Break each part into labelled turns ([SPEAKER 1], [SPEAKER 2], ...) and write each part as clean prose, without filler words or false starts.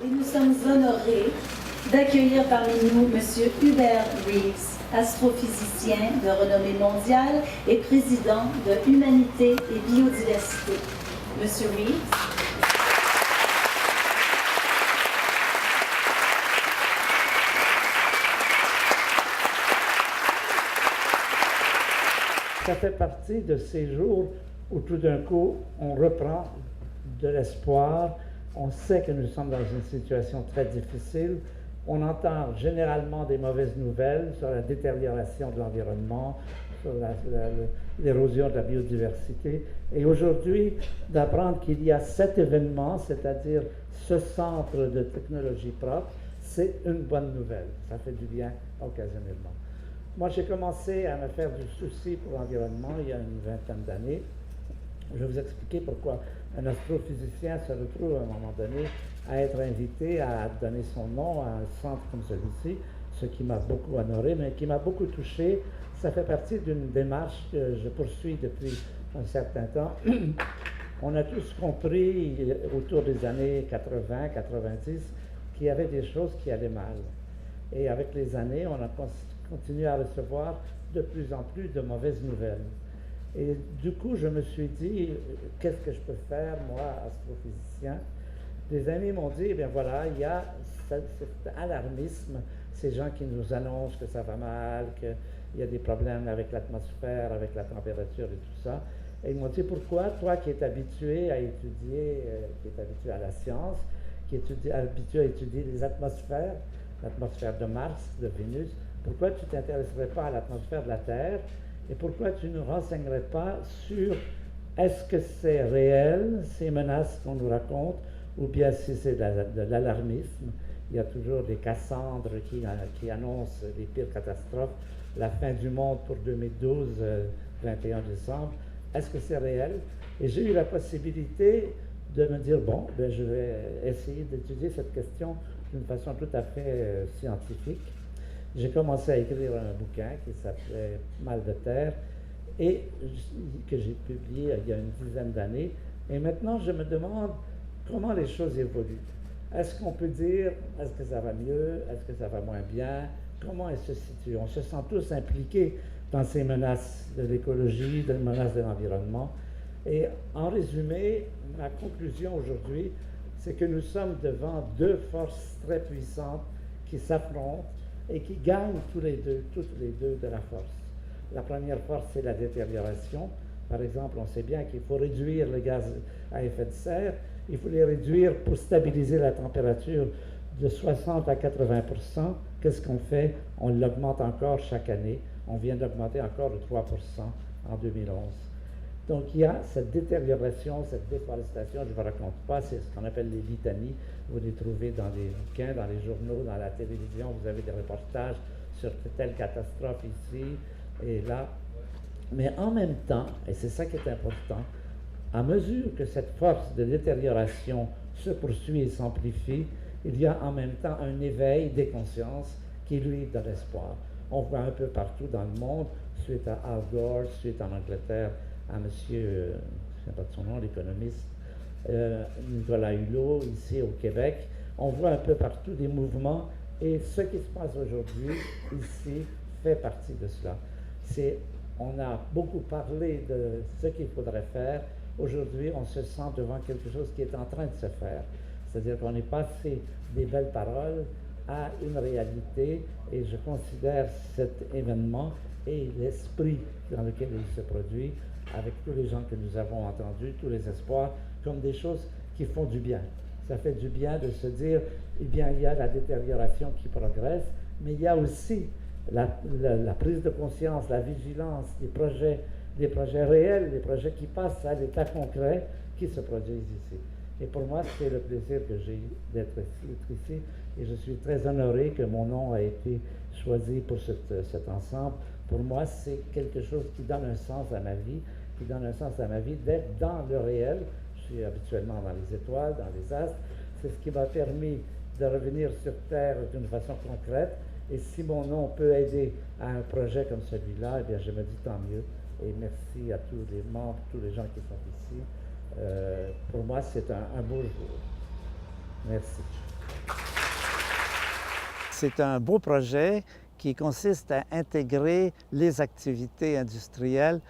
[SPEAKER 1] Et nous sommes honorés d'accueillir parmi nous M. Hubert Reeves, astrophysicien de renommée mondiale et président de Humanité et Biodiversité. M. Reeves.
[SPEAKER 2] Ça fait partie de ces jours où tout d'un coup, on reprend de l'espoir. On sait que nous sommes dans une situation très difficile. On entend généralement des mauvaises nouvelles sur la détérioration de l'environnement, sur l'érosion de la biodiversité. Et aujourd'hui, d'apprendre qu'il y a cet événement, c'est-à-dire ce centre de technologie propre, c'est une bonne nouvelle. Ça fait du bien occasionnellement. Moi, j'ai commencé à me faire du souci pour l'environnement il y a une vingtaine d'années. Je vais vous expliquer pourquoi un astrophysicien se retrouve à un moment donné à être invité à donner son nom à un centre comme celui-ci, ce qui m'a beaucoup honoré, mais qui m'a beaucoup touché. Ça fait partie d'une démarche que je poursuis depuis un certain temps. On a tous compris autour des années 80, 90 qu'il y avait des choses qui allaient mal. Et avec les années, on a continué à recevoir de plus en plus de mauvaises nouvelles. Et du coup, je me suis dit, qu'est-ce que je peux faire, moi, astrophysicien? Des amis m'ont dit, eh bien voilà, il y a cet alarmisme, ces gens qui nous annoncent que ça va mal, qu'il y a des problèmes avec l'atmosphère, avec la température et tout ça. Et ils m'ont dit, pourquoi, toi qui es habitué à étudier, qui es habitué à la science, qui est habitué à étudier les atmosphères, l'atmosphère de Mars, de Vénus, pourquoi tu ne t'intéresserais pas à l'atmosphère de la Terre et pourquoi tu ne renseignerais pas sur est-ce que c'est réel, ces menaces qu'on nous raconte, ou bien si c'est de l'alarmisme. Il y a toujours des Cassandres qui annoncent les pires catastrophes, la fin du monde pour 2012, 21 décembre. Est-ce que c'est réel? Et j'ai eu la possibilité de me dire, bon, ben, je vais essayer d'étudier cette question d'une façon tout à fait scientifique. J'ai commencé à écrire un bouquin qui s'appelait Mal de terre et que j'ai publié il y a une dizaine d'années. Et maintenant, je me demande comment les choses évoluent. Est-ce qu'on peut dire, est-ce que ça va mieux, est-ce que ça va moins bien? Comment elles se situent? On se sent tous impliqués dans ces menaces de l'écologie, des menaces de l'environnement. Et en résumé, ma conclusion aujourd'hui, c'est que nous sommes devant deux forces très puissantes qui s'affrontent et qui gagnent toutes les deux de la force. La première force, c'est la détérioration. Par exemple, on sait bien qu'il faut réduire les gaz à effet de serre. Il faut les réduire pour stabiliser la température de 60 à 80%. Qu'est-ce qu'on fait? On l'augmente encore chaque année. On vient d'augmenter encore de 3% en 2011. Donc il y a cette détérioration, cette déforestation, je ne vous raconte pas, c'est ce qu'on appelle les litanies. Vous les trouvez dans les bouquins, dans les journaux, dans la télévision, vous avez des reportages sur telle catastrophe ici et là. Mais en même temps, et c'est ça qui est important, à mesure que cette force de détérioration se poursuit et s'amplifie, il y a en même temps un éveil des consciences qui lui donne espoir. On voit un peu partout dans le monde, suite à Al Gore, suite en Angleterre, à monsieur, je ne sais pas de son nom, l'économiste, Nicolas Hulot, ici au Québec. On voit un peu partout des mouvements et ce qui se passe aujourd'hui, ici, fait partie de cela. On a beaucoup parlé de ce qu'il faudrait faire. Aujourd'hui, on se sent devant quelque chose qui est en train de se faire. C'est-à-dire qu'on est passé des belles paroles à une réalité et je considère cet événement et l'esprit dans lequel il se produit avec tous les gens que nous avons entendus, tous les espoirs, comme des choses qui font du bien. Ça fait du bien de se dire, eh bien, il y a la détérioration qui progresse, mais il y a aussi la prise de conscience, la vigilance, des projets réels, des projets qui passent à l'état concret qui se produisent ici. Et pour moi, c'est le plaisir que j'ai d'être ici et je suis très honoré que mon nom ait été choisi pour cet ensemble. Pour moi, c'est quelque chose qui donne un sens à ma vie, d'être dans le réel. Je suis habituellement dans les étoiles, dans les astres. C'est ce qui m'a permis de revenir sur Terre d'une façon concrète. Et si mon nom peut aider à un projet comme celui-là, eh bien, je me dis tant mieux. Et merci à tous les membres, tous les gens qui sont ici. Pour moi, c'est un beau jour. Merci. C'est un beau projet qui consiste à intégrer les activités industrielles,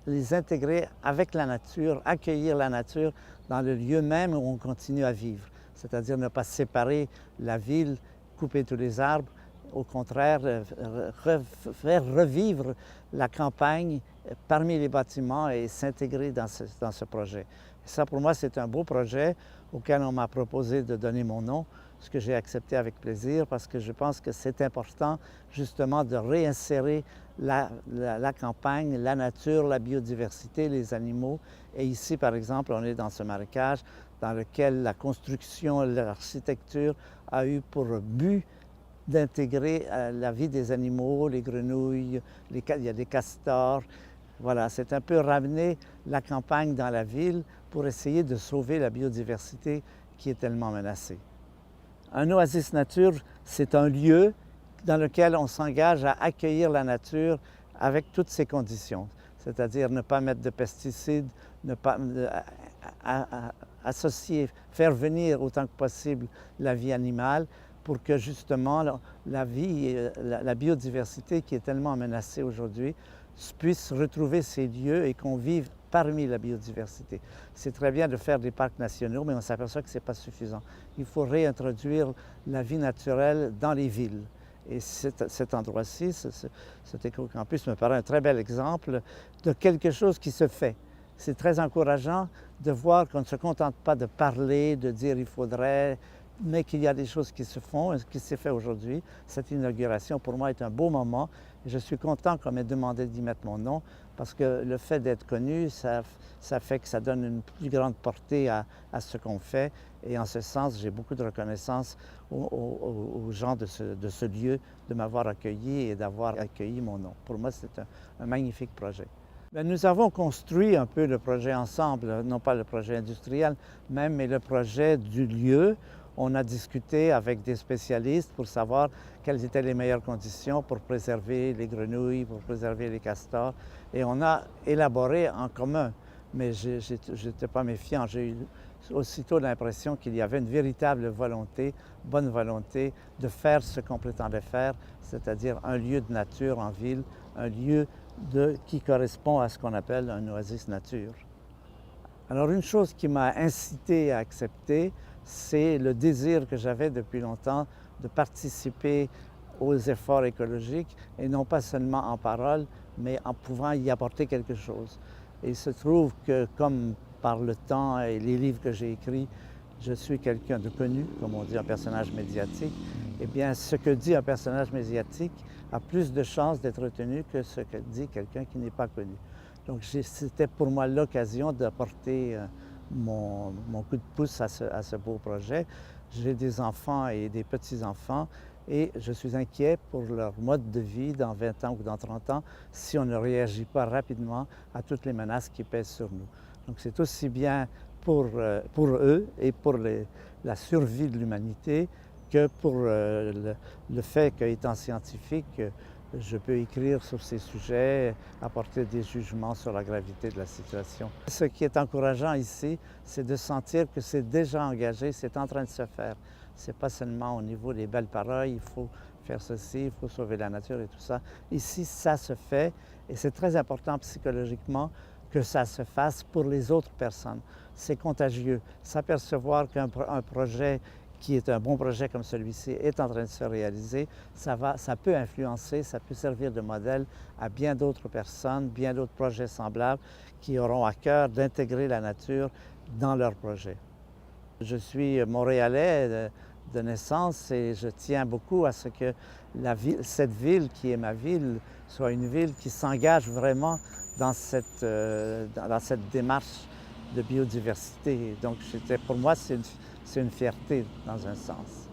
[SPEAKER 2] les intégrer avec la nature, accueillir la nature dans le lieu même où on continue à vivre. C'est-à-dire ne pas séparer la ville, couper tous les arbres, au contraire, faire revivre la campagne parmi les bâtiments et s'intégrer dans ce projet. Et ça, pour moi, c'est un beau projet auquel on m'a proposé de donner mon nom, ce que j'ai accepté avec plaisir parce que je pense que c'est important justement de réinsérer la campagne, la nature, la biodiversité, les animaux. Et ici, par exemple, on est dans ce marécage dans lequel la construction, l'architecture a eu pour but d'intégrer la vie des animaux, les grenouilles, il y a des castors. Voilà, c'est un peu ramener la campagne dans la ville pour essayer de sauver la biodiversité qui est tellement menacée. Un oasis nature, c'est un lieu dans lequel on s'engage à accueillir la nature avec toutes ses conditions, c'est-à-dire ne pas mettre de pesticides, ne pas associer, faire venir autant que possible la vie animale pour que justement la vie, la biodiversité qui est tellement menacée aujourd'hui puisse retrouver ses lieux et qu'on vive parmi la biodiversité. C'est très bien de faire des parcs nationaux, mais on s'aperçoit que ce n'est pas suffisant. Il faut réintroduire la vie naturelle dans les villes. Et cet endroit-ci, cet éco-campus me paraît un très bel exemple de quelque chose qui se fait. C'est très encourageant de voir qu'on ne se contente pas de parler, de dire il faudrait, mais qu'il y a des choses qui se font et ce qui s'est fait aujourd'hui. Cette inauguration, pour moi, est un beau moment. Et je suis content qu'on m'ait demandé d'y mettre mon nom parce que le fait d'être connu, ça fait que ça donne une plus grande portée à ce qu'on fait. Et en ce sens, j'ai beaucoup de reconnaissance aux gens de ce lieu de m'avoir accueilli et d'avoir accueilli mon nom. Pour moi, c'est un magnifique projet. Nous avons construit un peu le projet ensemble, non pas le projet industriel même, mais le projet du lieu. On a discuté avec des spécialistes pour savoir quelles étaient les meilleures conditions pour préserver les grenouilles, pour préserver les castors. Et on a élaboré en commun. Mais je n'étais pas méfiant. J'ai eu aussitôt l'impression qu'il y avait une véritable volonté, bonne volonté, de faire ce qu'on prétendait faire, c'est-à-dire un lieu de nature en ville, un lieu qui correspond à ce qu'on appelle un oasis nature. Alors une chose qui m'a incité à accepter, c'est le désir que j'avais depuis longtemps de participer aux efforts écologiques, et non pas seulement en parole, mais en pouvant y apporter quelque chose. Et il se trouve que, comme par le temps et les livres que j'ai écrits, je suis quelqu'un de connu, comme on dit un personnage médiatique, eh bien, ce que dit un personnage médiatique a plus de chances d'être retenu que ce que dit quelqu'un qui n'est pas connu. Donc, c'était pour moi l'occasion d'apporter mon coup de pouce à ce beau projet. J'ai des enfants et des petits-enfants et je suis inquiet pour leur mode de vie dans 20 ans ou dans 30 ans si on ne réagit pas rapidement à toutes les menaces qui pèsent sur nous. Donc c'est aussi bien pour eux et pour la survie de l'humanité que pour le fait qu'étant scientifique, je peux écrire sur ces sujets, apporter des jugements sur la gravité de la situation. Ce qui est encourageant ici, c'est de sentir que c'est déjà engagé, c'est en train de se faire. Ce n'est pas seulement au niveau des belles paroles, il faut faire ceci, il faut sauver la nature et tout ça. Ici, ça se fait et c'est très important psychologiquement que ça se fasse pour les autres personnes. C'est contagieux. S'apercevoir qu'un projet qui est un bon projet comme celui-ci est en train de se réaliser, ça peut influencer, ça peut servir de modèle à bien d'autres personnes, bien d'autres projets semblables qui auront à cœur d'intégrer la nature dans leurs projets. Je suis montréalais de naissance et je tiens beaucoup à ce que cette ville qui est ma ville soit une ville qui s'engage vraiment dans cette démarche de biodiversité. Donc pour moi, c'est une fierté dans un sens.